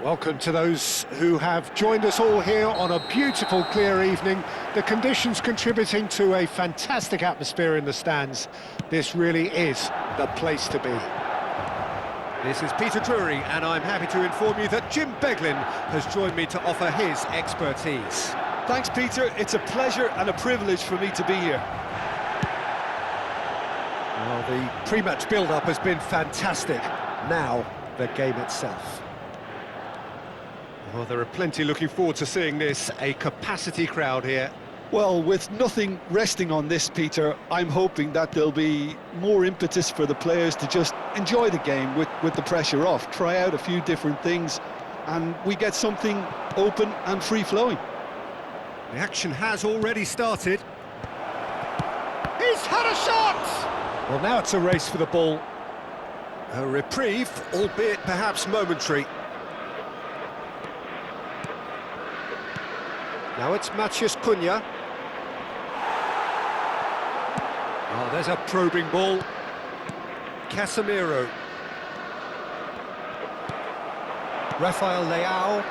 Welcome to those who have joined us all here on a beautiful, clear evening. The conditions contributing to a fantastic atmosphere in the stands. This really is the place to be. This is Peter Drury, and I'm happy to inform you that Jim Beglin has joined me to offer his expertise. Thanks, Peter. It's a pleasure and a privilege for me to be here. Well, the pre-match build-up has been fantastic. Now, the game itself. Well, there are plenty looking forward to seeing this, a capacity crowd here. Well, with nothing resting on this, Peter, I'm hoping that there'll be more impetus for the players to just enjoy the game with the pressure off, try out a few different things, and we get something open and free-flowing. The action has already started. He's had a shot! Well, now it's a race for the ball. A reprieve, albeit perhaps momentary. Now it's Matheus Cunha. Oh, there's a probing ball. Casemiro. Rafael Leao.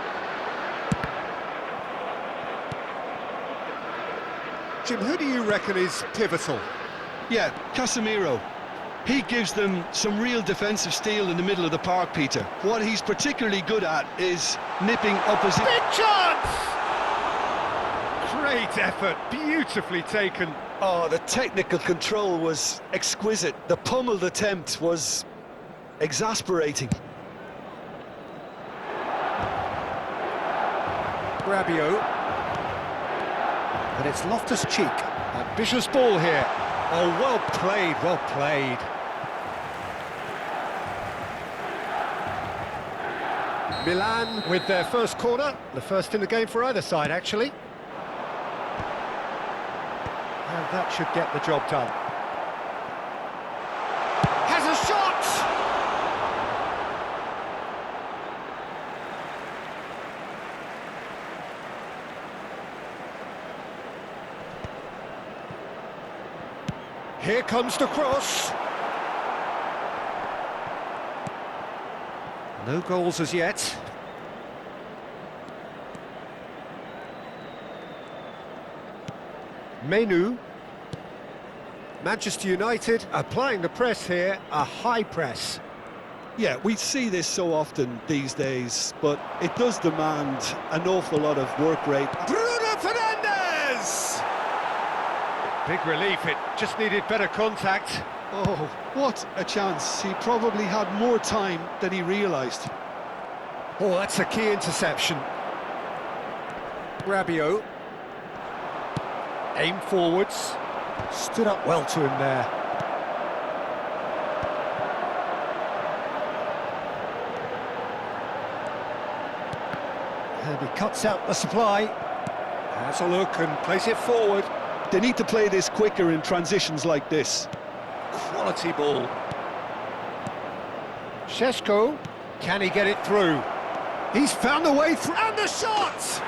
Jim, who do you reckon is pivotal? Yeah, Casemiro. He gives them some real defensive steel in the middle of the park, Peter. What he's particularly good at is nipping opposition. Big chance! Great effort, beautifully taken. Oh, the technical control was exquisite. The pummeled attempt was exasperating. Rabiot. And it's Loftus-Cheek. Ambitious ball here. Oh, well played, well played. Milan with their first corner. The first in the game for either side, actually. And that should get the job done. Has a shot! Here comes the cross. No goals as yet. Menu. Manchester United applying the press here, a high press. Yeah, we see this so often these days, but it does demand an awful lot of work rate. Bruno Fernandes! Big relief, it just needed better contact. Oh, what a chance. He probably had more time than he realised. Oh, that's a key interception. Rabiot. Aim forwards. Stood up well to him there. And he cuts out the supply. Has a look and plays it forward. They need to play this quicker in transitions like this. Quality ball. SECC, can he get it through? He's found a way through, and the shot!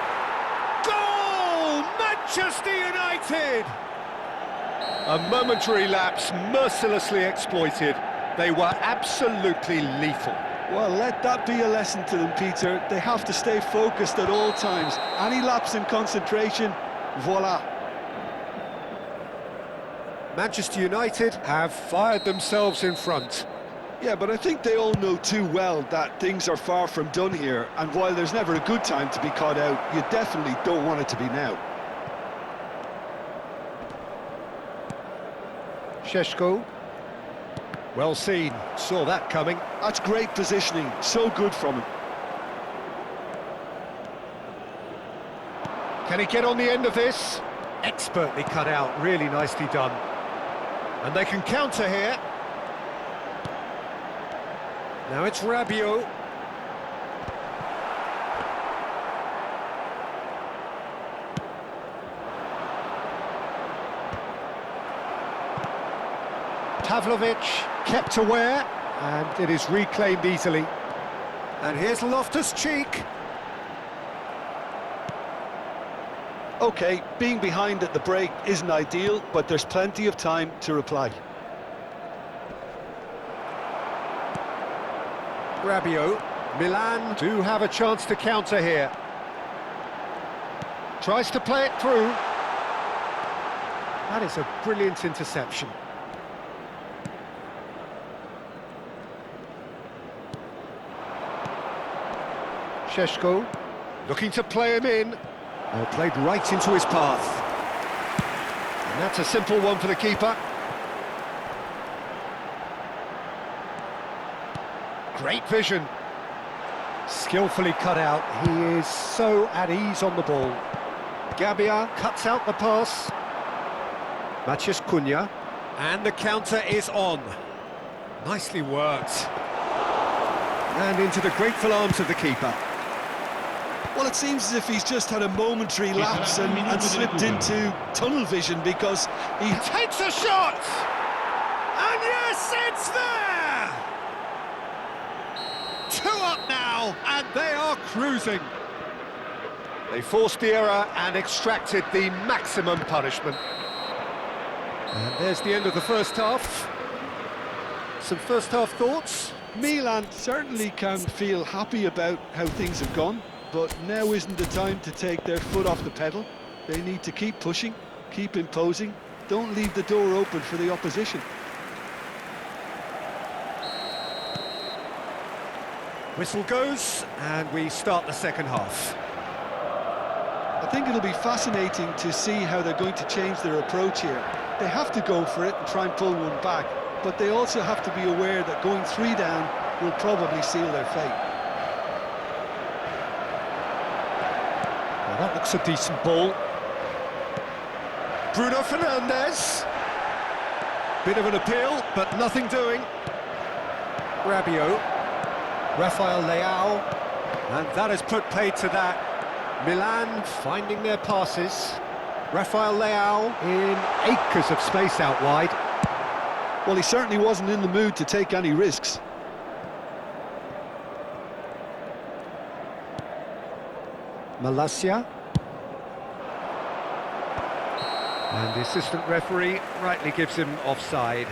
Goal! Manchester United! A momentary lapse, mercilessly exploited. They were absolutely lethal. Well, let that be a lesson to them, Peter. They have to stay focused at all times. Any lapse in concentration, voila. Manchester United have fired themselves in front. Yeah, but I think they all know too well that things are far from done here, and while there's never a good time to be caught out, you definitely don't want it to be now. SECC. Well seen, saw that coming. That's great positioning, so good from him. Can he get on the end of this? Expertly cut out, really nicely done. And they can counter here. Now it's Rabiot. Pavlovic kept aware, and it is reclaimed easily. And here's Loftus-Cheek. OK, being behind at the break isn't ideal, but there's plenty of time to reply. Rabiot. Milan do have a chance to counter here. Tries to play it through. That is a brilliant interception. Šeško looking to play him in. Oh, played right into his path. And that's a simple one for the keeper. Great vision. Skillfully cut out. He is so at ease on the ball. Gabia cuts out the pass. Maciej Cunha. And the counter is on. Nicely worked. And into the grateful arms of the keeper. Well, it seems as if he's just had a momentary lapse and slipped into tunnel vision, because he takes a shot! And yes, it's there! 2 up now, and they are cruising. They forced the error and extracted the maximum punishment. And there's the end of the first half. Some first half thoughts? Milan certainly can feel happy about how things have gone, but now isn't the time to take their foot off the pedal. They need to keep pushing, keep imposing, don't leave the door open for the opposition. Whistle goes, and we start the second half. I think it'll be fascinating to see how they're going to change their approach here. They have to go for it and try and pull one back, but they also have to be aware that going 3 down will probably seal their fate. Well, that looks a decent ball. Bruno Fernandes. Bit of an appeal, but nothing doing. Rabiot. Rafael Leao. And that has put paid to that. Milan finding their passes. Rafael Leao in acres of space out wide. Well, he certainly wasn't in the mood to take any risks. Malacia. And the assistant referee rightly gives him offside.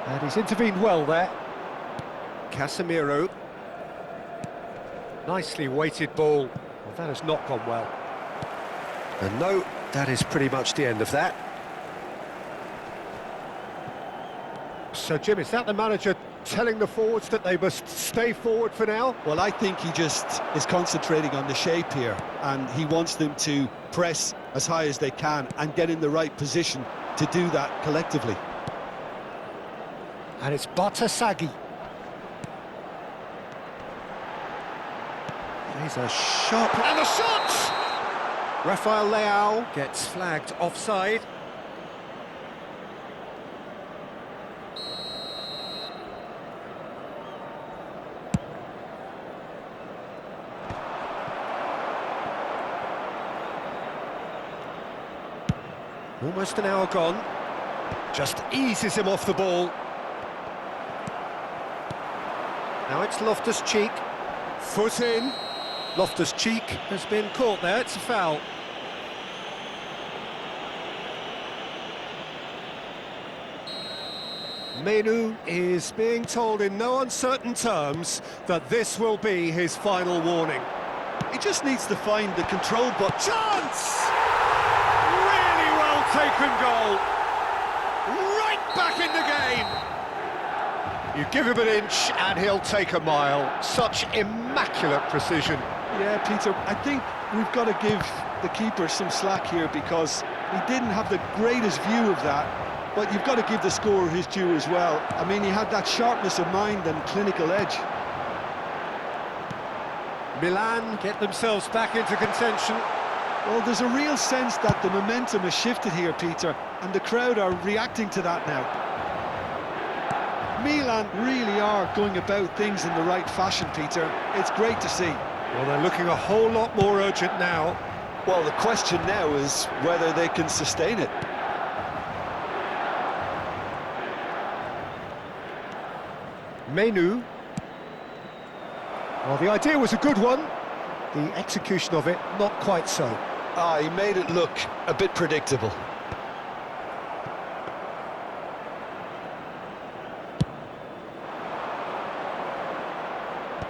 And he's intervened well there. Casemiro. Nicely weighted ball. Well, that has not gone well. And no, that is pretty much the end of that. So, Jim, is that the manager telling the forwards that they must stay forward for now? Well, I think he just is concentrating on the shape here, and he wants them to press as high as they can and get in the right position to do that collectively. And it's Batasagi. He's a shot. And the shot! Rafael Leao gets flagged offside. Almost an hour gone. Just eases him off the ball. Now it's Loftus-Cheek. Foot in. Loftus-Cheek has been caught there. It's a foul. Menu is being told in no uncertain terms that this will be his final warning. He just needs to find the control button. Chance! Really well taken goal. Right back in the game. You give him an inch and he'll take a mile. Such immaculate precision. Yeah, Peter, I think we've got to give the keeper some slack here, because he didn't have the greatest view of that, but you've got to give the scorer his due as well. I mean, he had that sharpness of mind and clinical edge. Milan get themselves back into contention. Well, there's a real sense that the momentum has shifted here, Peter, and the crowd are reacting to that now. Milan really are going about things in the right fashion, Peter. It's great to see. Well, they're looking a whole lot more urgent now. Well, the question now is whether they can sustain it. Menu. Well, the idea was a good one. The execution of it, not quite so. He made it look a bit predictable.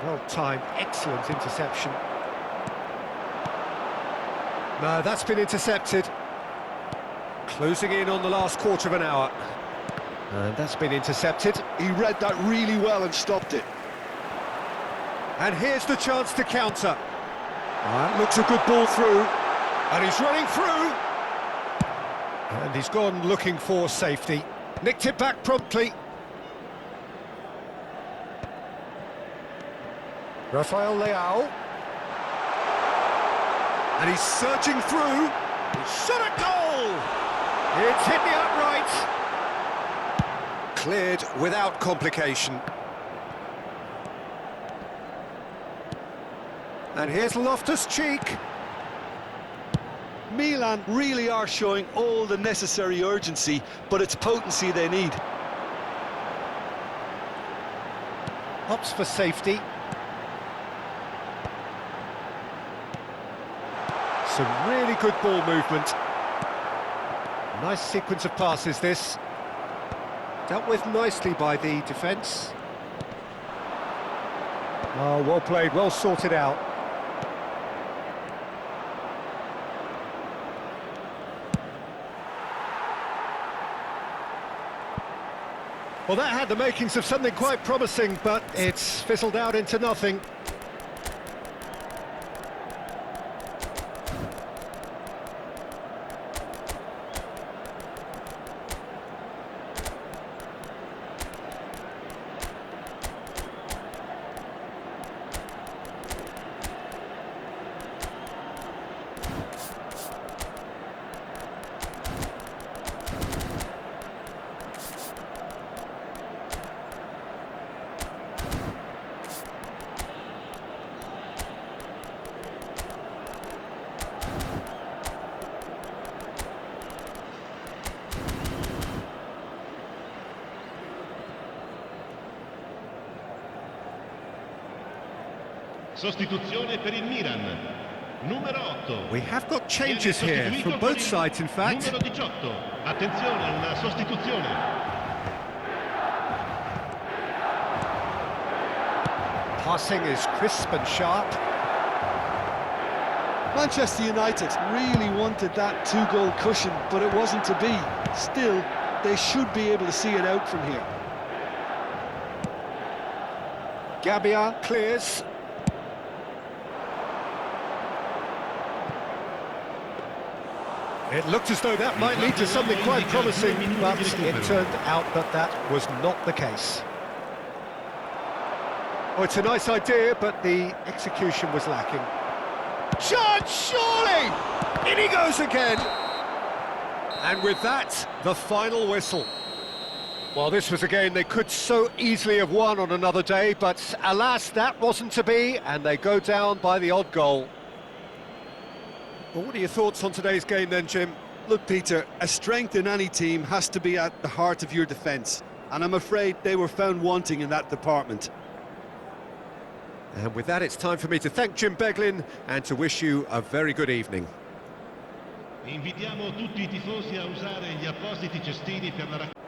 Well-timed, excellent interception. No, that's been intercepted. Closing in on the last quarter of an hour. And that's been intercepted. He read that really well and stopped it. And here's the chance to counter. Looks a good ball through. And he's running through. And he's gone looking for safety. Nicked it back promptly. Rafael Leao. And he's surging through. He's shot at goal! It's hit the upright. Cleared without complication. And here's Loftus-Cheek. Milan really are showing all the necessary urgency, but it's potency they need. Opts for safety. Some really good ball movement. Nice sequence of passes, this. Dealt with nicely by the defence. Oh, well played, well sorted out. Well, that had the makings of something quite promising, but it's fizzled out into nothing. Sostituzione per il Milan. Numero 8. We have got changes here from both sides, in fact. Numero 18. Attenzione, una sostituzione. Passing is crisp and sharp. Manchester United really wanted that two-goal cushion, but it wasn't to be. Still, they should be able to see it out from here. Gabbia clears. It looked as though that might lead to something quite promising, but it turned out that that was not the case. Oh, it's a nice idea, but the execution was lacking. Shot, surely! In he goes again! And with that, the final whistle. Well, this was a game they could so easily have won on another day, but alas, that wasn't to be, and they go down by the odd goal. Well, what are your thoughts on today's game then, Jim? Look, Peter, a strength in any team has to be at the heart of your defence, and I'm afraid they were found wanting in that department. And with that, it's time for me to thank Jim Beglin and to wish you a very good evening. Invitiamo tutti I tifosi a usare gli appositi cestini per la raccolta.